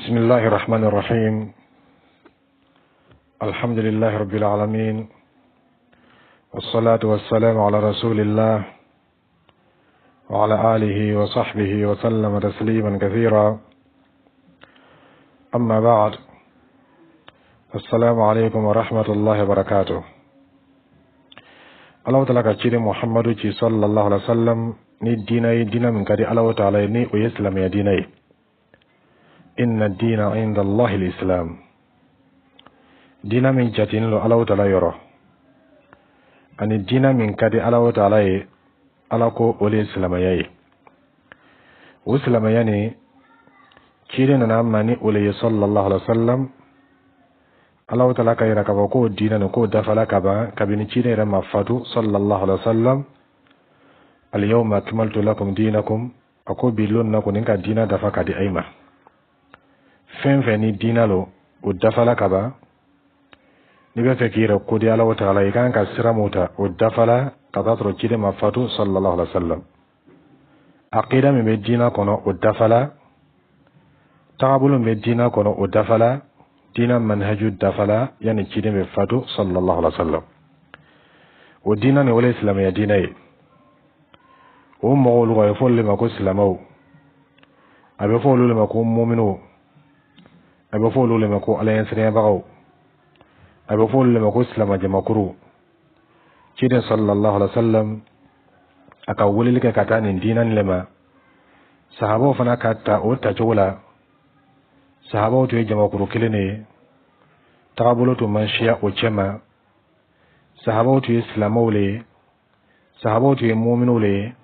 بسم الله الرحمن الرحيم. الحمد لله رب العالمين، والصلاة والسلام على رسول الله وعلى آله وصحبه وسلم تسليما كثيرا. أما بعد، السلام عليكم ورحمة الله وبركاته. الله تعالى كتير محمد صلى الله عليه وسلم ni dina min kadi Allah ta'ala ni o islam ya dinai. Inna ad-dina 'inda Allah al-islam. Dina min jatin lo Allah ta'ala yoro. Ani dina min kadi Allah ta'ala ye ala ko o islam ya yi. O islam ya ni kire na mani o le sallallahu alaihi wasallam. Allah ta'ala kayira ka ko dina no ko dafala ka ba kabini kire ra mafatu sallallahu alaihi wasallam. اليوم أكملت لكم دينكم أكو بيلون نكو نكا دينا دفا كدي أيما فين فيني دينا لو ودفا لكبا نبي فكير كودي على وتعالى كان كسرموتا ودفا لا كتاترو كيدي مفاتو صلى الله عليه وسلم عقيدة من دينا كونو ودفا لا تعبول من دينا كونو ودفا لا دينا منهج الدفا لا يعني كيدي مفاتو صلى الله عليه وسلم ودينا نولي إسلام يا ديني ومغول ويفول لما كو سلامو أبيفول لما كو مؤمنو أبيفول لما كو على ينسرين بغو أبيفول لما كو سلام جماكرو كده صلى الله عليه وسلم أكاول لك كتان دينا لما صحابو فنا كتا أو تجولا صحابو توي جماكرو كلني تقابلو تو منشيا وچما صحابو توي سلامو لي صحابو توي مؤمنو لي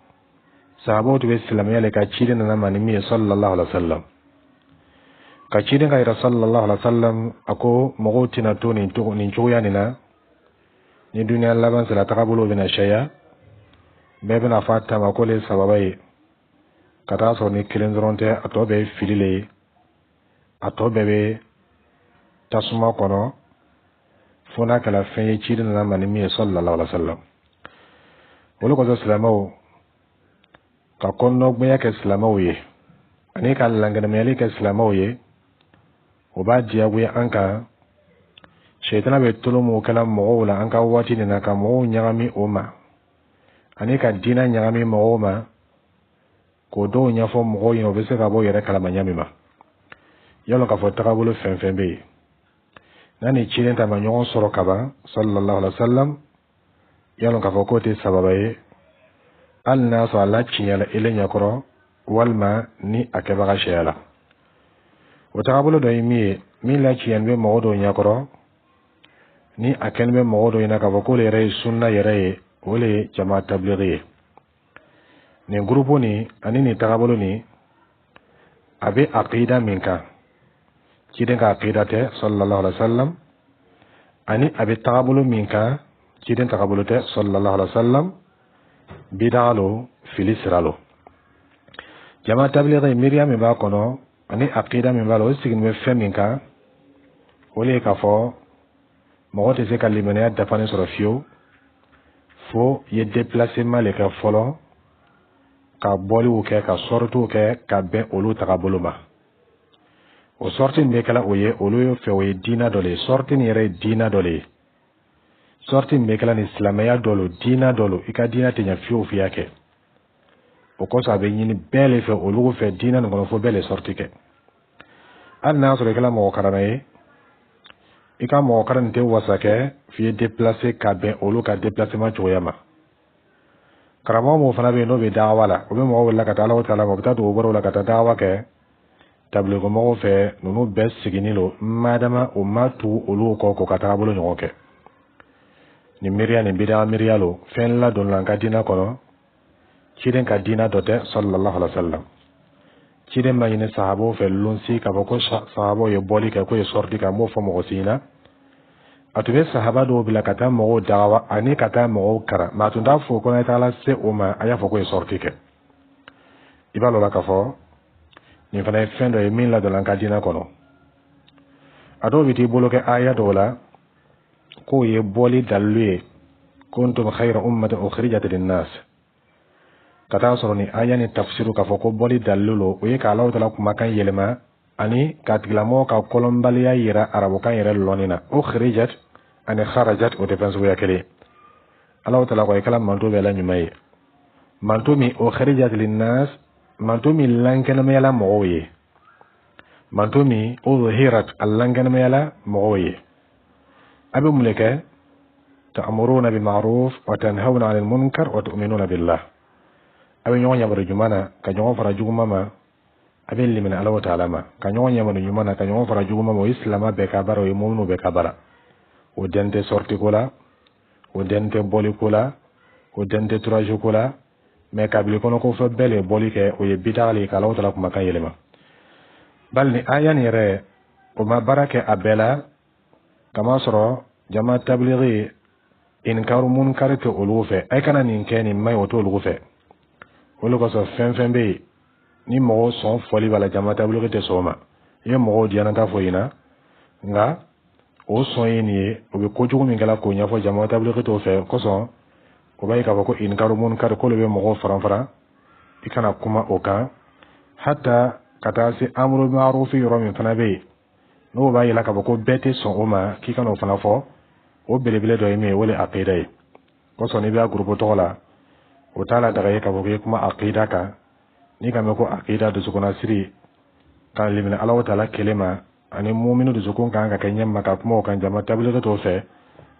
sahabu tu islam ya le ka chide na mani mi sallallahu alaihi wasallam ka chide ga sallallahu alaihi wasallam ako mogoti na to ni choya ni na ni dunia laban sala takabulo bina shaya bebe na fata ma ko le sababai kata so ni kilendronte atobe filile atobe tasuma kono fona kala fe chide na mani mi sallallahu alaihi wasallam wolo ko islamu ka konno gbeya ke islamawiye ani ka langana mele ke islamawiye o ba dia gwe anka shaytana be tulumu kala mo wala anka wati ni na ka mo nyagami oma ani ka dina nyagami mo oma ko do nya fo mo yino be se ka bo yere kala manyami ma yalo ka fo takabulu fenfembe nani chilenta ma nyon soro kaba sallallahu alaihi wasallam yalo ka fo ko te sababaye alna so ala chiyala ilenya koro walma ni akeba shayala watabulo do mi la chiyan be modo nyakoro ni aken be modo ina ka ko le re sunna yere wole jama tablighi ni grupo ni anini tagabulo ni abe aqida minka kiden ka aqida te sallallahu alaihi wasallam ani abe tagabulo minka kiden tagabulo te sallallahu alaihi wasallam bidalo filisralo jama tablighi miriam ba kono ani aqida min balo sigin me feminka wole ka fo mo wote se kalimene ya dafane soro fio fo ye déplacement le ka folo ka boli o ke ka sortu ke ka be olu takaboluma o sorti be kala oye olu yo fe oye dina dole sorti ni re dina dole sorti mekala ni islamaya dolo dina dolo ika dina tenya fiu fiake o ko sabe nyini bele fe o lugo fe dina ngono fo bele sorti ke anna so kala mo karanaye ika mo karante wasake fi déplacer ka be o lugo déplacement choyama karamo mo fana be no be dawala o be mo wala ka taala taala mo tatu o boro la ka dawa ke table ko mo fe no be siginilo madama o matu o lugo ko ka taabolo nyoke ni miria ni bida mirialo fen la don langa dina kono kiden ka dina dote sallallahu alaihi wasallam kiden ma yine sahabo fe lunsi ka boko sahabo ye boli ka ko ye sorti ka mo fo mo sina atube sahaba do bila kata mo dawa ani kata mo kara ma tunda fo ko na tala se uma aya fo ko ye sorti ke ibalo la ka fo ni fana fen do ye min la don langa dina kono ado biti bolo ke aya do la ko ye boli dalwe kuntum khayra ummatin ukhrijat lin-nas kata soro ni aya ni tafsiru ka foko boli dallulo o ye ka Allah taala kuma kan yelema ani katigilamo ka kolombaliya yira arabukan yɛrɛ lɔnina ukhrijat ani kharajat o tɛ fɛn suguya kelen Allahu taala ko kala manto bɛ la ɲuman ye manto min ukhrijat linnas manto min lankɛnɛmaya la mɔgɔw ye manto min udhirat lankɛnɛmaya la mɔgɔw ye a bɛ mun de kɛ ta'muruna bil ma'ruf wa tanhawna 'anil munkar wa tu'minuna billah a bɛ ɲɔgɔn yamaru ɲuman na ka ɲɔgɔn fara juguman ma a bɛ limina Allahu taala ma ka ɲɔgɔn yamaru ɲuman na ka ɲɔgɔn fara juguman ma o ye silama bɛɛ ka baara o ye mu'minu bɛɛ ka baara o den tɛ sorti ko la o den tɛ bɔli ko la o den tɛ tourage ko la mais kabili kɔnɔ ko fɛ bɛɛ le bɔli kɛ o ye bid'ali ka Allahu taala kumakan yɛlɛma bali ni aya nin yɛrɛ o ma baara kɛ a bɛɛ la kama sɔrɔ jama tablighi inkaru munkar tɛ olu fɛ ay kana nin kɛ nin maɲi o t'olu fɛ olu kosɔn fɛn fɛn bɛ yen ni mɔgɔw sɔn fɔli b'a la jama tablighi tɛ sɔn o ma i ye mɔgɔw diyanata fɔ ɲɛna nka o sɔn ye nin ye o bɛ kojugu min kɛla k'o ɲɛfɔ jama tablighi t'o fɛ kosɔn o b'a ye k'a fɔ ko inkaru munkar k'olu bɛ mɔgɔw faranfara i kana kuma o kan hatta ka taa se amru bil ma'ruf yɔrɔ min fana bɛ yen n'o b'a yira k'a fɔ ko bɛɛ tɛ sɔn o ma k'i kana o fana fɔ o belebele dɔ ye min ye o de aqida ye kosɔn n'i b'a groupe tɔgɔ la o t'a la daga ye k'a fɔ k'i kuma aqida kan n'i ka mɛn ko aqida dusukun siri k'a limina Allahu taala kelen ma ani mu'minu dusukun kan ka kɛ ɲɛma ka kuma o kan jama tablighi t'o fɛ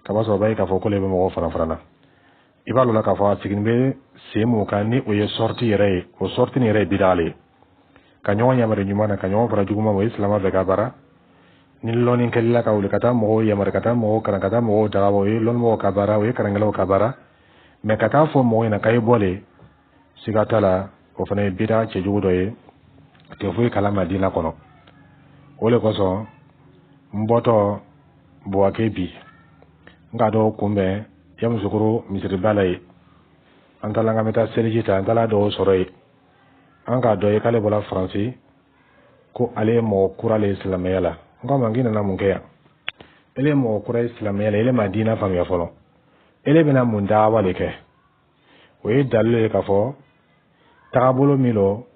kaba sɔrɔ o b'a ye k'a fɔ ko le bɛ mɔgɔw faranfarana i b'a lɔn k'a fɔ a sigin bɛ sen mun kan ni o ye sorti yɛrɛ ye o sorti nin yɛrɛ ye bid'ale ye ka ɲɔgɔn yamaru ɲuman na ka ɲɔgɔn fara juguman ma o ye silama bɛɛ ka baara ni lɔnni kɛlila ka wuli ka taa mɔgɔw yamaru ka taa mɔgɔw kalan ka taa mɔgɔw dagabɔ o ye lɔnnimɔgɔw ka baara o ye karankɛlaw ka baara mais ka taa fɔ mɔgɔw ɲɛna k'a ye bɔle siga t'a la o fana ye bid'a cɛjugu dɔ ye a tɛ foyi kalama diinɛ kɔnɔ o de kosɔn n bɔtɔ Buwake bi n k'a dɔw kunbɛn Yamusokoro misiriba la ye an taala an ka bɛ taa seliji ta an taala dɔw sɔrɔ yen an k'a dɔ ye k'ale bɔra Faransi ko ale ye mɔgɔ kura le ye silamɛya la n k'a ma k'i nana mun kɛ yan ele ye mɔgɔ kura ye silamɛya la ele ma diinɛ faamuya fɔlɔ ele bɛna mun daawa le kɛ o ye dalilu ye k'a fɔ tagabolo min lo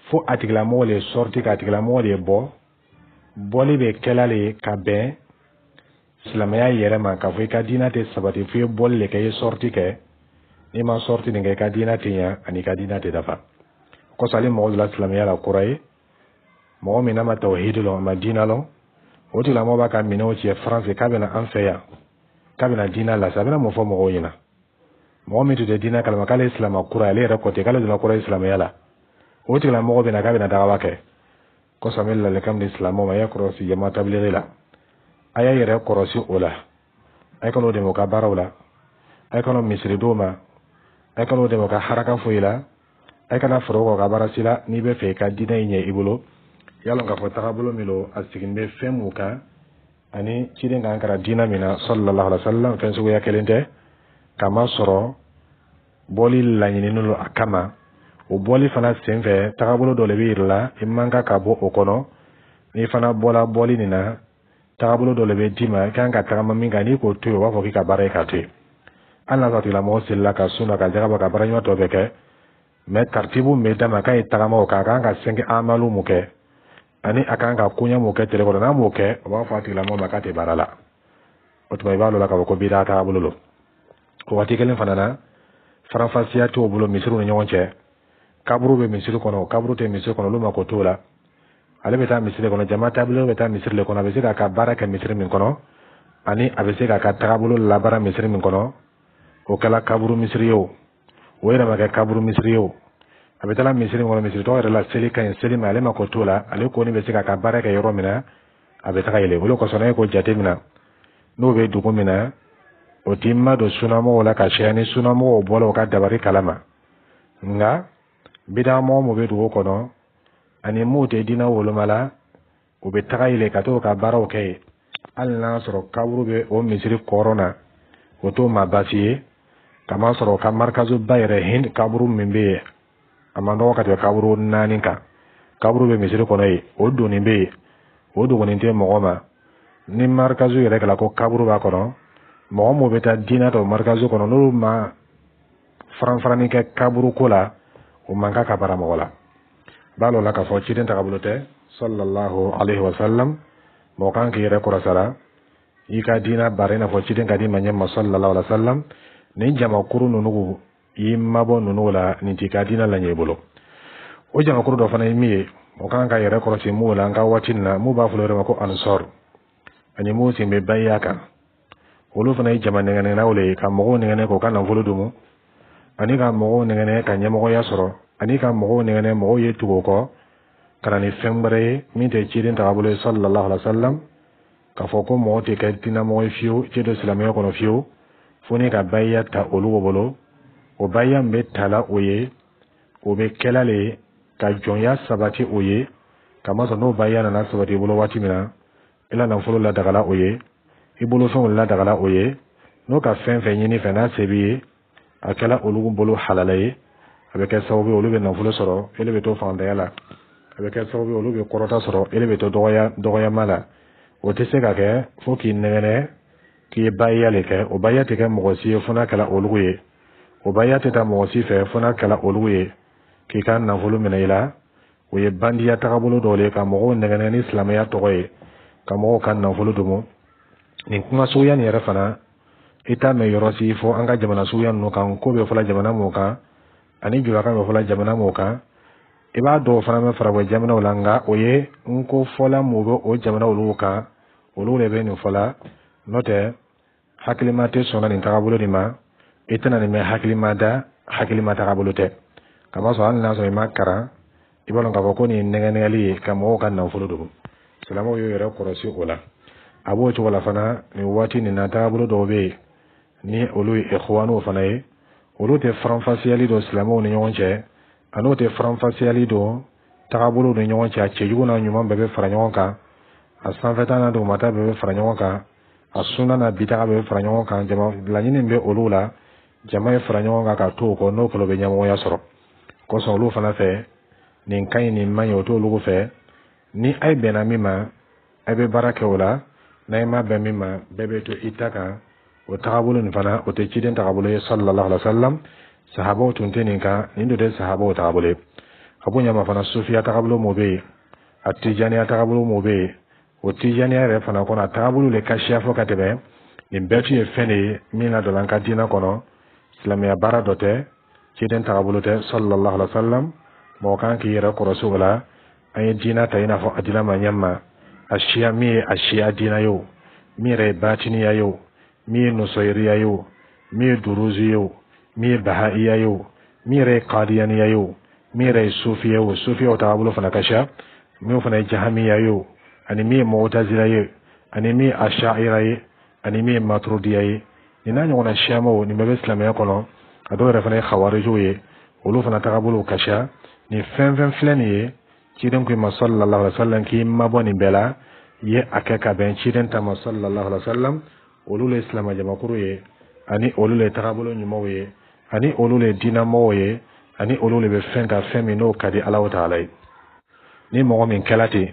fo a tigilamɔgɔ le sorti k'a tigilamɔgɔ le bɔ bɔli bɛ kɛla le ka bɛn silamɛya yɛrɛ ma k'a fɔ i ka diinɛ tɛ sabati fo i ye bɔli le kɛ i ye sorti kɛ n'i ma sorti nin kɛ i ka diinɛ tɛ ɲa ani i ka diinɛ tɛ dafa kosɔn ale mɔgɔ dɔ la silamɛya la kura ye mɔgɔ min n'a ma tawhidi lɔn a ma diinɛ lɔn o tigilamɔgɔ b'a ka minɛnw cɛ faransi k'a bɛna an fɛ yan k'a bɛna diinɛ lase a bɛna mun fɔ mɔgɔw ɲɛna mɔgɔ min tun tɛ diinɛ kalama k'ale ye silama kura ye ale yɛrɛ kɔ ten k'ale donna kura ye silamɛya la o tigilamɔgɔ bɛna k'a bɛna dagaba kɛ kosɔn an bɛ ladilikan di silamɛw ma a y'a kɔlɔsi jama tablighi la a y'a yɛrɛ kɔlɔsi o la a ye kan'o dɛmɛ u ka baaraw la a ye kan'o misiri d'o ma a ye kan'o dɛmɛ u ka haraka foyi la a ye kana fara o kan u ka baarasi la n'i bɛ fɛ i ka diinɛ in ɲɛ i bolo y'a lɔn k'a fɔ tagabolo min lo a sigin bɛ fɛn mun kan ani ciden kan kɛra diinɛ min na sallallahu alaihi wa sallam fɛn suguya kelen tɛ kama sɔrɔ bɔli laɲininen lo a kama o bɔli fana senfɛ tagabolo dɔ le bɛ yir'i la i man kan ka bɔ o kɔnɔ n'i fana bɔla bɔli nin na tagabolo dɔ le bɛ d'i ma i kan ka tagama min kan n'i k'o to yen o b'a fɔ k'i ka baara ye k'a to yen hali n'a sɔrɔ tigilamɔgɔ selila ka sun na ka jagabɔ ka baaraɲuman tɔ bɛɛ kɛ mais taritibu min bɛ d'a ma k'a ye tagama o kan a kan ka 5 amalu mun kɛ ani a kan ka koɲɛ mun kɛ tile kɔnɔ n'a m'o kɛ o b'a fɔ a tigilamɔgɔ ma k'a tɛ baara la o tuma i b'a lɔn k'a fɔ ko bida tagabolo lo o waati kelen fana na faranfasiya t'o bolo misiriw ni ɲɔgɔn cɛ kaburu bɛ misiri kɔnɔ kaburu tɛ misiri kɔnɔ olu mako t'o la ale bɛ taa misiri kɔnɔ jama tablighi bɛ taa misiri le kɔnɔ a bɛ se k'a ka baara kɛ misiri min kɔnɔ ani a bɛ se k'a ka tagabolo labaara misiri min kɔnɔ o kɛla kaburu misiri ye o yɛrɛ ma kɛ kaburu misiri ye o a bɛ taa misiri min kɔnɔ misiri tɔgɔ yɛrɛ la seli ka ɲi seli ma ale mako t'o la ale ko ni bɛ se k'a ka baara kɛ yɔrɔ min na a bɛ taga yɛlɛ o de kosɔn ne ko jate min na n'o bɛ dugu min na o t'i ma don sunnamɔgɔw la ka caya ni sunnamɔgɔw bɔla o ka dabari kalama nka bid'amɔgɔ mun bɛ dugu kɔnɔ ani mun tɛ diinɛ woloma la o bɛ taga yɛlɛ ka t'o ka baaraw kɛ yen hali n'a sɔrɔ kaburu bɛ o misiri kɔrɔ na o t'o ma baasi ye kama sɔrɔ o ka marikazu ba yɛrɛ Hind kaburu min bɛ yen a ma nɔgɔ ka tɛmɛ kaburu 4 kan kaburu bɛ misiri kɔnɔ yen o doni bɛ yen o dogonin tɛ mɔgɔ ma ni marikazu yɛrɛ kɛla ko kaburu b'a kɔnɔ mɔgɔ mun bɛ taa diinɛ ta o marikazu kɔnɔ n'olu ma faranfarani kɛ kaburu ko la o man kan ka bara mɔgɔ la b'a lɔn la k'a fɔ ciden tagabolo tɛ sallallahu alaihi wasallam mo kan ki yere kurasara ika dina barena fo ciden kadi manyam sallallahu alaihi wasallam ni jama kuru nunugu yimma bo nunula ni tika dina la nyebolo o jama kuru do fana miye mo kan ka yere kurasi mu la nga watinna mu ba fulore mako ansor ani mu simbe bayaka wolu fana jama ngene na wole ka mo ngene ko kan fuludumu ani ka mo ngene ka nyamo ya soro ani ka mo ngene mo yetugo ko kana ni fembre mi te ciden tabule sallallahu alaihi wasallam ka foko mo te ka tina mo fiu cedo islamiyya kono fiu foni ka bayya ta olugo bolo o bayya mbe tala oye o be kelale ka jonya sabati oye kama so no bayya na sabati bolo wati mina ila na folo la dagala oye ibolo fon la dagala oye no ka fen fen yini fena sebi akala olugo bolo halalaye avec sababu olugo na folo soro ele be to fanda yala avec sababu olugo korota soro ele be to doya mala o te se ka kɛ fo k'i nɛgɛnɛ k'i bayya le kɛ o bayya tɛ kɛ mɔgɔ si ye fo n'a kɛla olugu ye o bayya tɛ taa mɔgɔ si fɛ fo n'a kɛla olugu ye k'i ka nafolo minɛ i la o ye bandiya tagabolo dɔ le ka mɔgɔw nɛgɛnɛ ni silamɛya tɔgɔ ye ka mɔgɔw ka nafolo domo nin kuma suguya nin yɛrɛ fana i t'a mɛn yɔrɔ si fo an ka jamana suguya ninnu kan ko bɛ fɔla jamana mun kan ani julakan bɛ fɔla jamana mun kan i b'a dɔw fana bɛ farabɔ jamanaw la nka o ye n ko fɔla mun bɛ o jamana olu kan olu de bɛ nin fɔla n'o tɛ hakilima tɛ sɔnna nin tagabolo nin ma i tɛna nin mɛn hakilima da hakilima tagabolo tɛ kamasɔrɔ hali n'a sɔrɔ i ma karan i b'a dɔn k'a fɔ ko nin nɛgɛnɛgɛli ye ka mɔgɔw ka nafolo dogo silamɛw y'o yɛrɛ kɔlɔsi o la a b'o cogo la fana nin waati nin na tagabolo dɔw bɛ yen ni olu ye ikhwanuw fana ye olu tɛ faranfasiyali don silamɛw ni ɲɔgɔn cɛ a n'o tɛ faranfasiyali don tagabolo ni ɲɔgɔn cɛ a cɛjugu n'a ɲuman bɛɛ bɛ fara ɲɔgɔn kan a sanfɛta n'a dugumata bɛɛ bɛ fara ɲɔgɔn kan a sunna n'a bitaga bɛɛ bɛ fara ɲɔgɔn kan jama laɲini bɛ olu la jama ye fara ɲɔgɔn kan ka to o kɔ n'o kalo bɛ ɲɛmɔgɔya sɔrɔ kosɔn olu fana fɛ nin ka ɲi nin man ɲi o t'olu fɛ ni a ye bɛnna min ma a bɛ baara kɛ o la n'a ye ma bɛn min ma bɛɛ bɛ to i ta kan o tagabolo nin fana o tɛ ciden tagabolo ye sallallahu alaihi wasallam sahabaw tun tɛ nin kan nin de tɛ sahabaw tagabolo ye a b'o ɲama fana sufiya tagabolo mo bɛ yen a tijaniya tagabolo mo bɛ yen o tijaniya yɛrɛ fana kɔnɔ a tagabolo le kasiya fɔ ka tɛmɛ nin bɛɛ tun ye fɛn de ye min na dɔla an ka diinɛ kɔnɔ silamɛya baara dɔ tɛ ciden tagabolo tɛ sallallahu alaihi wasallam mɔgɔ kan k'i yɛrɛ kɔlɔsi o la an ye diinɛ ta i n'a fɔ a dila ma ɲɛma a siya min ye a siya diinɛ ye o min yɛrɛ ye batiniya ye o min ye nusayiriya ye o min ye duruzi ye o min ye bahaiya ye o min yɛrɛ ye kadiyaniya ye o min yɛrɛ ye sufiya ye o sufiyaw tagabolo fana kasiya min fana ye jahamiya ye o ani min ye mu'tazila ye ani min ye ash'ira ye ani min ye maturidiya ye nin n'a ɲɔgɔnna siyamaw nin bɛɛ bɛ silamɛya kɔnɔ a dɔw yɛrɛ fana ye khawarijiw ye olu fana tagabolo kasiya nin fɛn fɛn filɛ nin ye ciden ko ma sallallahu alaihi wasallam k'i mabɔ nin bɛɛ la ye a kɛ ka bɛn ciden ta ma sallallahu alaihi wasallam olu le silamɛ jamakuru ye ani olu le tagabolo ɲumanw ye ani olu le diinamɔgɔw ye ani olu le bɛ fɛn ka fɛn min n'o ka di Alahu Taala ye ni mɔgɔ min kɛla ten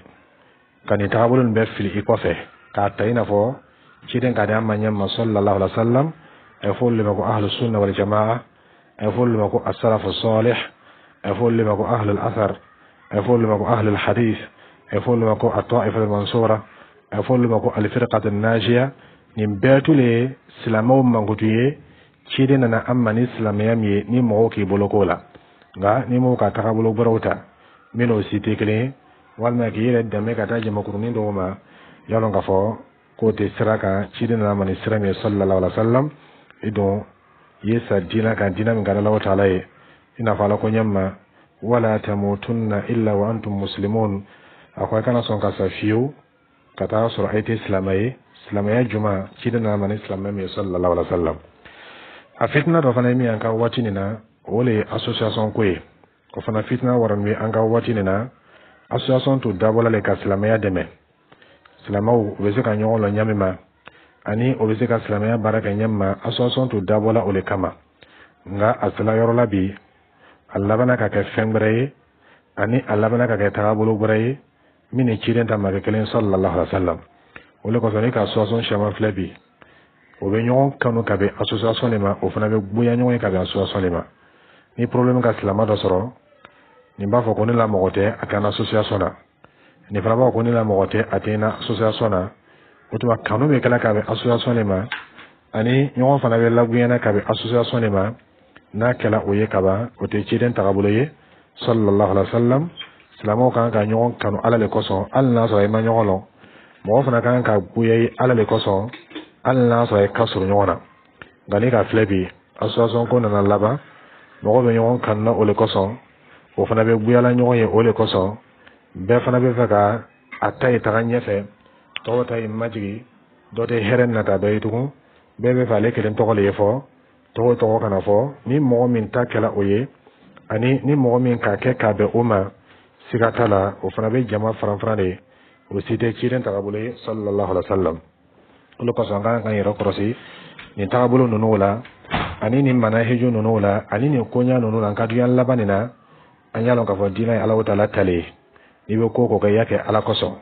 ka nin tagabolo nin bɛɛ fili i kɔfɛ k'a ta i n'a fɔ ciden ka di an ma ɲɛma sallallahu alaihi wasallam a ye fɔ olu le ma ko ahlu sunna wal jamaa a ye fɔ olu le ma ko as-salafu salih a ye fɔ olu le ma ko ahlul athar a ye fɔ olu le ma ko ahlul hadith a ye fɔ olu le ma ko at-ta'ifa al-mansura a ye fɔ olu le ma ko al-firqatu an-najiya nin bɛɛ tun le silamɛw mankutu ye ciden nana an ma ni silamɛya min ye ni mɔgɔw k'i bolo k'o la nka ni mɔgɔw ka tagabolo gbɛrɛw ta min'o si tɛ kelen ye walima k'i yɛrɛ dɛmɛ ka taa jamakurunin dɔw ma y'a dɔn k'a fɔ k'o tɛ sira kan ciden nana ma ni sira min ye sallallahu alaihi wasallam i don i ye sa diinɛ kan diinɛ min ka di Alahu Taala ye i n'a fɔ Ala ko ɲɛma wala tamutunna illa wa antum muslimun a ko a kana sɔn ka sa fiyewu ka taa sɔrɔ a tɛ silamɛ ye silamɛya juma ciden nana ma ni silamɛ min ye sallallahu alaihi wasallam a fitina dɔ fana ye min an ka waati nin na o le ye association ko ye o fana fitina wara min an ka waati nin na association to dabɔla le ka silamɛya dɛmɛ silamɛw u bɛ se ka ɲɔgɔn lɔ ɲami ma ani o bɛ se ka silamɛya baara kɛ ɲami ma association to dabɔla o le kama nka a sela yɔrɔ la bi a labanna ka kɛ fɛn wɛrɛ ye ani a labanna ka kɛ tagabolo wɛrɛ ye min ni ciden ta ma kɛ kelen sallallahu alaihi wasallam o le kɔsɔn ni ka association caman filɛ bi o bɛ ɲɔgɔn kanu ka bɛn association de ma o fana bɛ bonya ɲɔgɔn ye ka bɛn association de ma ni problème ka silama dɔ sɔrɔ nin b'a fɔ ko ne la mɔgɔ tɛ a kan association na ni fana ba ko ni la mogote atena association na o to kanu be kala ka be association le ma ani ɲɔgɔn fana be laguyana ka be association le ma n'a kɛla o ye kaba o tɛ ciden tagabolo ye sallallahu alaihi wasallam silamɛw kan ka ɲɔgɔn kanu ala le kosɔn hali n'a sɔrɔ i ma ɲɔgɔn lɔn mɔgɔ fana kan ka goya i ala le kosɔn hali n'a sɔrɔ i ka surun ɲɔgɔn na nka ni ka filɛ bi association ko nana laban mɔgɔ bɛ ɲɔgɔn kanu na o le kosɔn o fana bɛ goyala ɲɔgɔn ye o le kosɔn bɛɛ fana bɛ fɛ ka a ta ye taga ɲɛfɛ tɔgɔ ta ye majigi dɔ tɛ hɛrɛ nata dɔ ye tugun bɛɛ bɛ fɛ ale kelen tɔgɔ le ye fɔ tɔgɔ kana fɔ ni mɔgɔ min ta kɛla o ye ani ni mɔgɔ min ka kɛ k'a bɛn o ma siga t'a la o fana bɛ jama faran de o si tɛ ciden tagabolo ye sallallahu alaihi wasallam olu kosɔn kan ka yɛrɛ kɔlɔsi nin tagabolo ninnu la ani nin manahiju ninnu la ani nin koɲa ninnu la ka duyan laban nin na an y'a lɔn k'a fɔ diinɛ ye Alahu Taala tale n'i bɛ ko kɛ i y'a kɛ ala kosɔn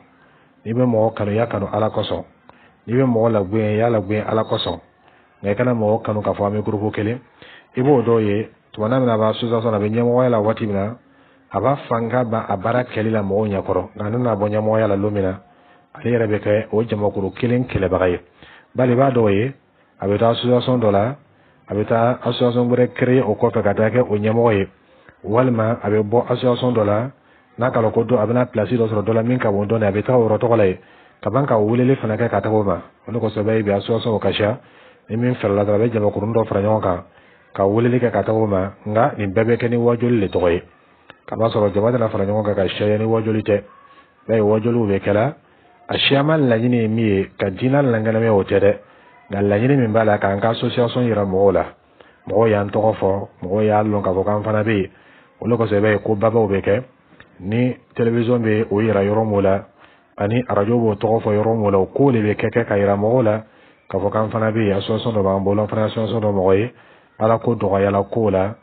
n'i bɛ mɔgɔ kanu i y'a kanu ala kosɔn n'i bɛ mɔgɔ lagoɲɛ i y'a lagoɲɛ ala kosɔn nka i kana mɔgɔ kanu k'a fɔ an bɛ groupe kelen i b'o dɔw ye tuma min na a b'a association na a bɛ ɲɛmɔgɔya la waati min na a b'a fanga ban a baara kɛli la mɔgɔw ɲɛkɔrɔ nka ne n'a bɔ ɲɛmɔgɔya la don min na ale yɛrɛ bɛ kɛ o jamakuru kelen kɛlɛbaga ye bali i b'a dɔw ye a bɛ taa association dɔ la a bɛ taa association wɛrɛ créer o kɔfɛ ka taa kɛ o ɲɛmɔgɔ ye walima a bɛ bɔ association dɔ la n'a k'a lɔn ko a bɛna place dɔ sɔrɔ dɔ la min ka bon dɔɔnin a bɛ taa o yɔrɔ tɔgɔ la ye ka ban ka weleli fana kɛ ka taga o ma o de kosɔn bɛɛ bi association o ka ca ni min fɛrɛla dɔrɔn a bɛ jamakuru dɔ fara ɲɔgɔn kan ka weleli kɛ ka taga o ma nka nin bɛɛ bɛ kɛ ni wajoli le tɔgɔ ye ka b'a sɔrɔ jama tɛna fara ɲɔgɔn kan ka sariya ni wajoli tɛ bɛɛ ye wajoliw bɛ kɛla a siyama laɲini ye min ye ka diinɛ laŋɛnɛmɛ o tɛ dɛ nka laɲini min b'a la k'an ka association yira mɔgɔw la mɔgɔw y'an tɔgɔ fɔ mɔgɔw y'a lɔn k'a fɔ k'an fana bɛ yen o de kosɔn i b'a ye ko babaw bɛ kɛ ni télévision bɛ o yira yɔrɔ min la ani radio b'o tɔgɔ fɔ yɔrɔ min la o ko de bɛ kɛ ka yira mɔgɔw la k'a fɔ k'an fana bɛ yen association dɔ b'an bolo an fana association dɔ mɔgɔ ye ala ko dɔgɔyala ko la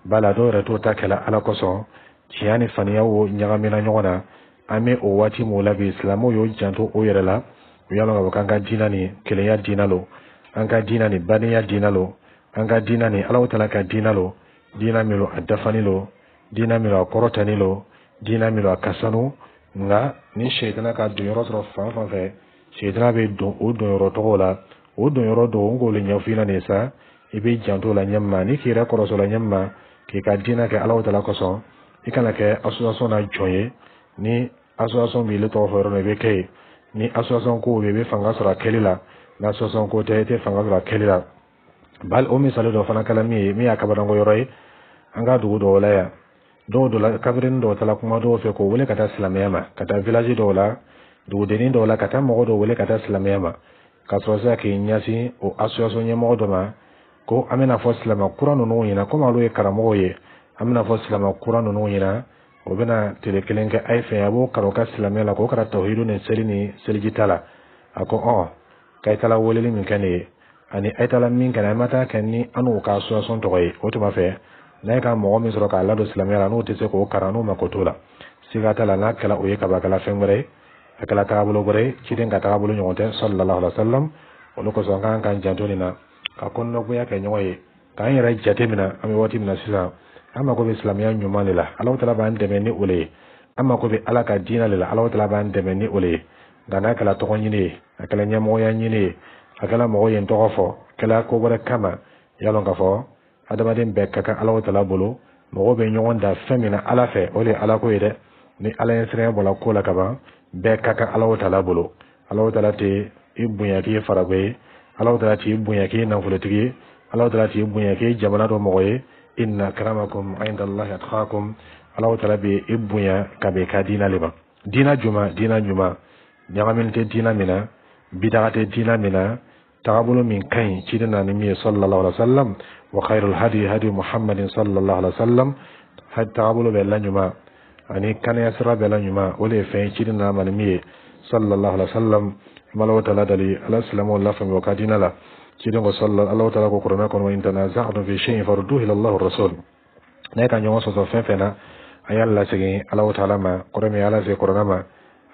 bala dɔw yɛrɛ t'o ta kɛla ala kosɔn tiɲɛ ni faniyaw ɲagamina ɲɔgɔn na an bɛ o waati min la bi silamɛw y'o janto o yɛrɛ la u y'a lɔn k'a fɔ k'an ka diinɛ nin kelenya diinɛ lo an ka diinɛ nin badenya diinɛ lo an ka diinɛ nin Alahu Taala ka diinɛ lo diinɛ min lo a dafani lo diinɛ min lo a kɔrɔtani lo diinɛ min lo a ka sanu nka ni sitana ka donyɔrɔ sɔrɔ fan fan fɛ sitana bɛ don o donyɔrɔ tɔgɔw la o donyɔrɔ dɔw n k'olu ɲɛfɔ i ɲɛna nin sa i bɛ janto o la ɲɛma ni k'i yɛrɛ kɔlɔsi o la ɲɛma k'i ka diinɛ kɛ Alahu Taala kosɔn i kana kɛ association na jɔn ye ni association b'i le tɔgɔ fɔ yɔrɔ min i bɛ kɛ yen ni association ko bɛ i bɛ fanga sɔrɔ a kɛli la ni association ko tɛ i tɛ fanga sɔrɔ a kɛli la bali o misali dɔ fana kɛla min ye min y'a kabaranko yɔrɔ ye an ka dugu dɔw la yan dɔw la kabirini dɔw taara kuma dɔw fɛ k'o wele ka taa silamɛya ma ka taa village dɔw la dugudennin dɔw la ka taa mɔgɔ dɔw wele ka taa silamɛya ma ka sɔrɔ sisan k'i ɲɛsin o association ɲɛmɔgɔ dɔ ma ko an bɛna fɔ silamɛ kura ninnu ɲɛna komi olu ye karamɔgɔw ye an bɛna fɔ silamɛ kura ninnu ɲɛna o bɛna tile kelen kɛ a ye fɛ a b'o kalan o ka silamɛya la k'o kɛra tawhidu ni seli ni seliji ta la a ko k'a taala weleli min kɛ nin ye ani a taala min kɛ a ma taa kɛ ni an n'o ka association tɔgɔ ye o tuma fɛ n'a ye ka mɔgɔ min sɔrɔ k'a ladon silamɛya la n'o tɛ se k'o kalan n'o ma ko t'o la siga t'a la n'a kɛla o ye kabakala fɛn wɛrɛ ye a kɛla taabolo wɛrɛ ye ciden ka taabolo ɲɔgɔn tɛ sallallahu alaihi wa sallam o de kosɔn an kan k'an janto nin na ka kɔnɔnagoya kɛ ɲɔgɔn ye k'an yɛrɛ jate minɛ an bɛ waati min na sisan an mako bɛ silamɛya ɲuman de la Alahu Taala b'an dɛmɛ ni o le ye an mako bɛ ala ka diinɛ de la Alahu Taala b'an dɛmɛ ni o le ye nka n'a kɛla tɔgɔ ɲini ye a kɛla ɲɛmɔgɔya ɲini ye a kɛla mɔgɔ ye n tɔgɔ fɔ kɛla ko wɛrɛ kama y'a lɔn k'a fɔ adamaden bɛɛ ka kan Alahu Taala bolo mɔgɔw bɛ ɲɔgɔn da fɛn min na ala fɛ o de ye ala ko ye dɛ ni ala ye siranya bɔra ko la ka ban bɛɛ ka kan Alahu Taala bolo Alahu Taala tɛ i bonya k'i ye farago ye Alahu Taala t'i bonya k'i ye nafolotigi ye Alahu Taala t'i bonya k'i ye jamana dɔ mɔgɔ ye inna karamakum indallahi atqakum Alahu Taala bɛ i bonya ka bɛn i ka diinɛ le ma diinɛ ɲuman ɲagamini tɛ diinɛ min na bidaga tɛ diinɛ min na tagabolo min ka ɲi ciden na ni min ye sallallahu alaihi wa sallam wa khairul hadi hadi muhammadin sallallahu alaihi wa sallam tagabolo bɛɛ la ɲuman ani kanaya sira bɛɛ la ɲuman o de ye fɛn ye ciden na ma ni min ye sallallahu alaihi wa sallam Alahu Taala dali ala silamɛw la faamuya o ka diinɛ la ciden ko Alahu Taala ko kuranɛ kɔnɔ in tanaza'tum fi shay'in farudduhu ila Allahi wa rasul n'a ka ɲɔgɔn sɔsɔ fɛn fɛn na a y'a lasegin Alahu Taala ma kɔrɔ min ala se kuranɛ ma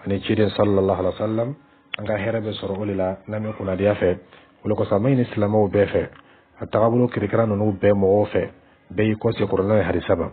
ani ciden sallallahu alaihi wa sallam an ka hɛrɛ bɛ sɔrɔ o de la n'an bɛ kunnadiya fɛ o de kosɔn an ma ɲini silamɛw bɛɛ fɛ a tagabolo kirikira ninnu bɛɛ mɔgɔw fɛ bɛɛ y'i kɔse kuranɛ ye hadisa ma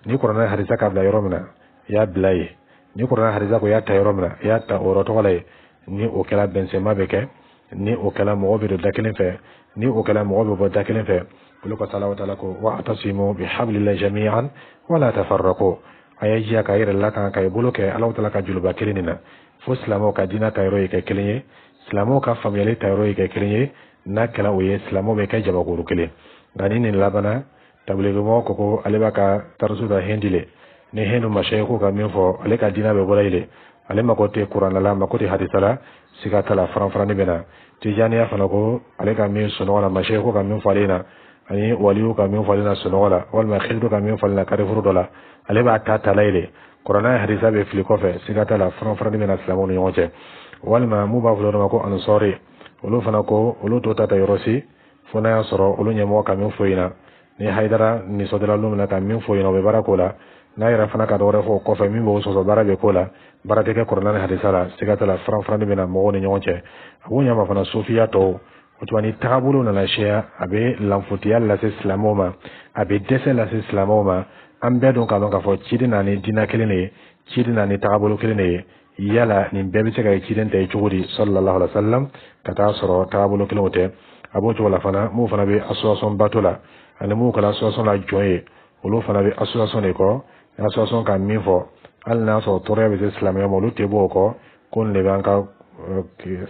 ni kuranɛ ye hadisa ka bila yɔrɔ min na i y'a bila ye ni Qur'an hadisa ko ya ta yoro mina ya ta oro to lay ni o kala Benzema be ke ni o kala mo be do dakelen fe ni o kala mo be bo dakelen fe ko ko salawa taala ko wa'tasimu bihablillahi jami'an wala tafarraqu ayajiya ka yira la kan kay bulu ke Allah taala ka juluba kelinina fo islamo ka dina ka yoro ke kelinye islamo ka famiyale ta yoro ke kelinye na kala o ye islamo be kay jaba ko kelen ngani ni labana tablighu mo ko ale baka tarsu da hendile ne henu mashayikhu ka min fo ale ka dina be bolayle ale makote Qur'an la makote hadith la sigata la faran bena tijaniya fana ko ale ka min suno wala mashayikhu ka min fo alena ani waliyu ka min fo alena suno wala wal ma khildu ka min fo alena karifuru dola ale ba ta talayle Qur'an hadith be fili ko fe sigata la faran bena islamu no yoche wal ma mu ba fulo ko ansori ulu fana ko ulu to tata yorosi fona ya soro ulu nyemo ka min fo ina ni haidara ni sodala lumna ka min fo ina be barakola na yara fana ka dore fo ko fa min bo so bara be kola bara te ke Qur'an hadisa la sigata la faran bena mo ni nyonche abu nyama fana sufiya to otwani tabulu na la shia abe lamfuti alla se islamoma abe dese la se islamoma ambe don ka fo chidina ni dina kelene chidina ni tabulu kelene yala ni bebe se ga chiden tay chugudi sallallahu alaihi wasallam kata soro tabulu kelote abo to la fana mu fana be association batola ani mu kala association la joye olo fana be association e ko association ka mi fo alna so tore be islamia mo lute bo ko kon le banka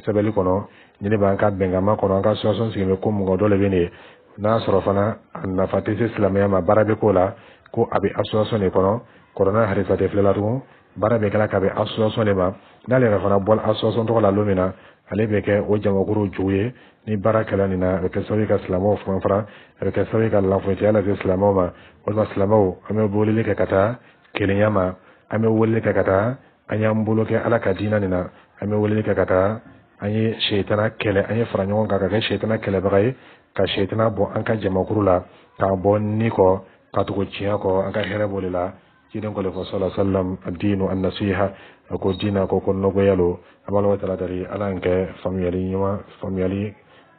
sebeli kono ni banka bengama kono ka association sigi me ko mu dole bene na soro fana na fatise islamia ma barabe ko la ko abi association e kono corona harisa te flela tu barabe kala ka be association le ma dale ra fana bol association to la lumina ale be ke o jama guru juye ni barakala ni na ke sawi ka islamo fran ke sawi ka la foti ala islamo ma wal islamo ame bolile ke kata kelenyama ame wolile ke kata anyam bolo ke ala ka dina ni na ame wolile ke kata anyi shaytana kele anyi franyon ka ka shaytana kele bagay ka shaytana bo an ka jama guru la ka bo ni ko ka to ko ciya ko an ka here bolila kiden ko le sallallahu alaihi wasallam ad-dinu an-nasiha ko dina ko ko nogo yalo abalo tala dari alanke famiyali nyuma famiyali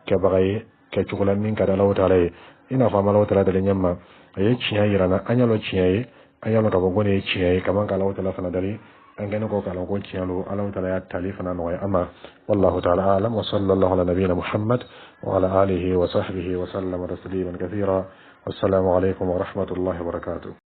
ke bagay ke chukula min kada law tala ina famalo tala dari nyamma ay ciya yirana anyalo ciya anyalo ka gone ciya kaman ka law tala fana dari an gane ko kala ko ciya lo alaw tala ya talifana no amma wallahu ta'ala alam wa sallallahu ala nabiyyina muhammad wa ala alihi wa sahbihi wa sallama tasliman kathira wassalamu alaikum wa rahmatullahi wa barakatuh.